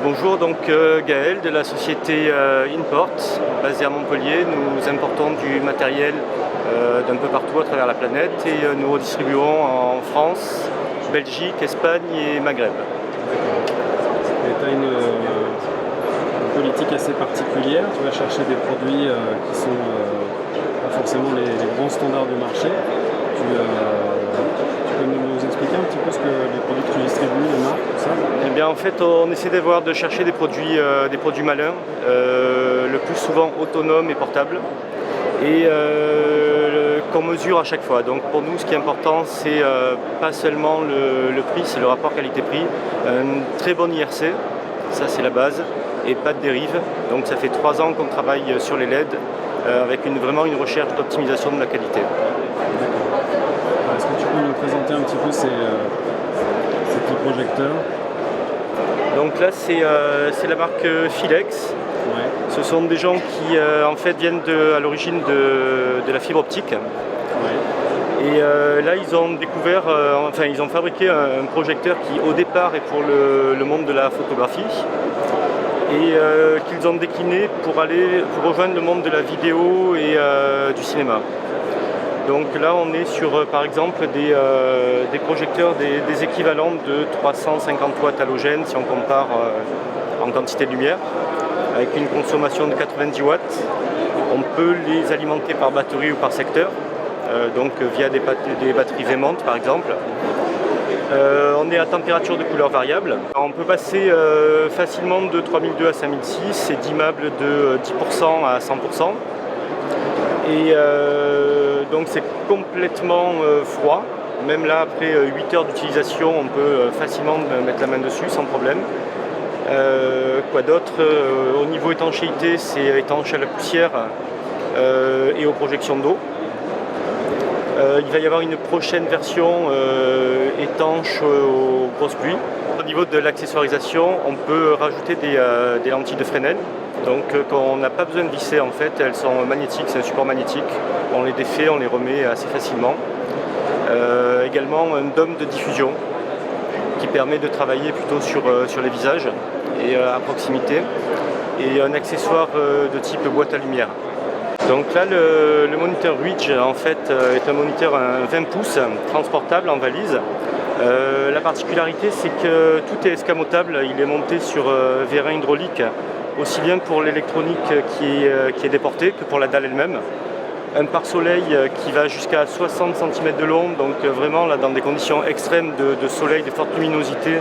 Bonjour, donc Gaël de la société Import, basée à Montpellier. Nous importons du matériel d'un peu partout à travers la planète et nous redistribuons en France, Belgique, Espagne et Maghreb. Et tu as une politique assez particulière, tu vas chercher des produits qui sont pas forcément les grands standards du marché. Tu peux nous expliquer un petit peu ce que les produits que tu distribues, les marques, tout ça? Eh bien, en fait, on essaie de chercher des produits malins, le plus souvent autonomes et portables, et qu'on mesure à chaque fois. Donc pour nous, ce qui est important, c'est pas seulement le prix, c'est le rapport qualité-prix. Un très bon IRC, ça c'est la base, et pas de dérive. Donc ça fait 3 ans qu'on travaille sur les LED, avec vraiment une recherche d'optimisation de la qualité. Est-ce que tu peux nous présenter un petit peu ces petits projecteurs? Donc là, c'est la marque Philex. Ouais. Ce sont des gens qui en fait viennent à l'origine de la fibre optique. Ouais. Et là, ils ont découvert, ils ont fabriqué un projecteur qui, au départ, est pour le monde de la photographie et qu'ils ont décliné pour rejoindre le monde de la vidéo et du cinéma. Donc là, on est sur, par exemple, des projecteurs, des équivalents de 350 watts halogènes, si on compare en quantité de lumière, avec une consommation de 90 watts. On peut les alimenter par batterie ou par secteur, donc via des batteries aimantes, par exemple. On est à température de couleur variable. On peut passer facilement de 3002 à 5006, c'est dimmable de 10% à 100%. Et donc c'est complètement froid. Même là, après 8 heures d'utilisation, on peut facilement mettre la main dessus sans problème. Quoi d'autre? Au niveau étanchéité, c'est étanche à la poussière et aux projections d'eau. Il va y avoir une prochaine version étanche aux grosses pluies. Au niveau de l'accessoirisation, on peut rajouter des lentilles de Fresnel. Donc on n'a pas besoin de visser en fait, elles sont magnétiques, c'est un support magnétique. On les défait, on les remet assez facilement. Également un dôme de diffusion qui permet de travailler plutôt sur les visages et à proximité. Et un accessoire de type boîte à lumière. Donc là, le moniteur Ridge en fait est un moniteur 20 pouces transportable en valise. La particularité, c'est que tout est escamotable. Il est monté sur vérin hydraulique, aussi bien pour l'électronique qui est déportée que pour la dalle elle-même. Un pare-soleil qui va jusqu'à 60 cm de long, donc vraiment là, dans des conditions extrêmes de soleil, de forte luminosité,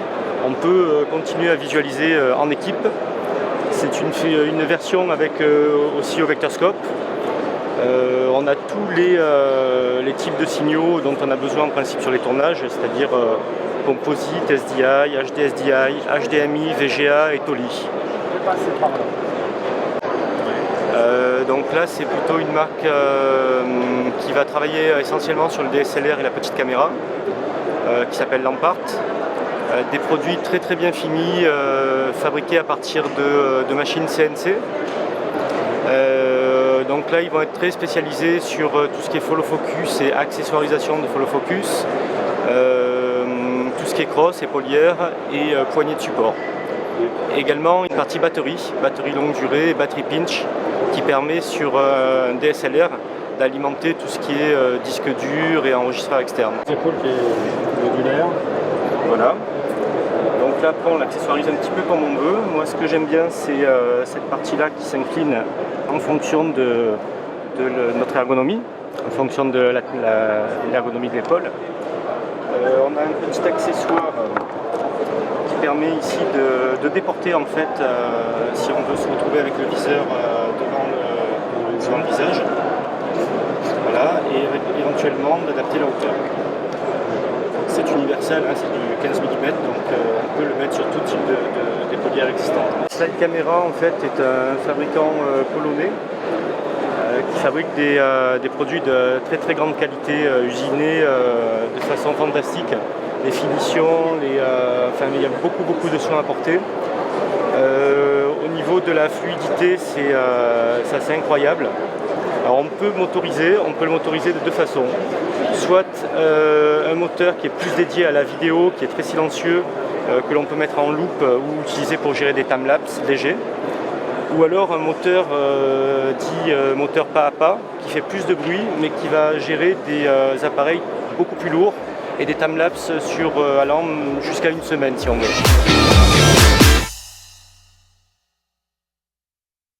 on peut continuer à visualiser en équipe. C'est une version avec aussi au vectorscope. On a tous les types de signaux dont on a besoin en principe sur les tournages, c'est-à-dire composite, SDI, HDSDI, HDMI, VGA et TOLI. Donc là, c'est plutôt une marque qui va travailler essentiellement sur le DSLR et la petite caméra, qui s'appelle Lampart. Des produits très très bien finis, fabriqués à partir de machines CNC. Donc là, ils vont être très spécialisés sur tout ce qui est follow focus et accessoirisation de follow focus, tout ce qui est crosse, épaulière et poignée de support. Également une partie batterie longue durée et batterie pinch qui permet sur un DSLR d'alimenter tout ce qui est disque dur et enregistreur externe. C'est cool qui est modulaire. Voilà. Donc là, après, on l'accessoirise un petit peu comme on veut. Moi, ce que j'aime bien, c'est cette partie-là qui s'incline en fonction de notre ergonomie, en fonction de l'ergonomie de l'épaule. On a un petit accessoire qui permet ici de déporter en fait, si on veut se retrouver avec le viseur devant le visage. Voilà, et éventuellement d'adapter la hauteur. C'est universel, hein, c'est du 15 mm, donc on peut le mettre sur tout type d'épaulière existante. Slide Camera en fait est un fabricant polonais qui fabrique des produits de très très grande qualité, usinés de façon fantastique. Les finitions, il y a beaucoup de soins apportés. Au niveau de la fluidité, c'est assez incroyable. Alors on peut le motoriser de deux façons. Soit un moteur qui est plus dédié à la vidéo, qui est très silencieux, et qui va que l'on peut mettre en loop ou utiliser pour gérer des timelapses légers. Ou alors un moteur dit moteur pas à pas, qui fait plus de bruit, mais qui va gérer des appareils beaucoup plus lourds et des timelapses allant jusqu'à une semaine si on veut.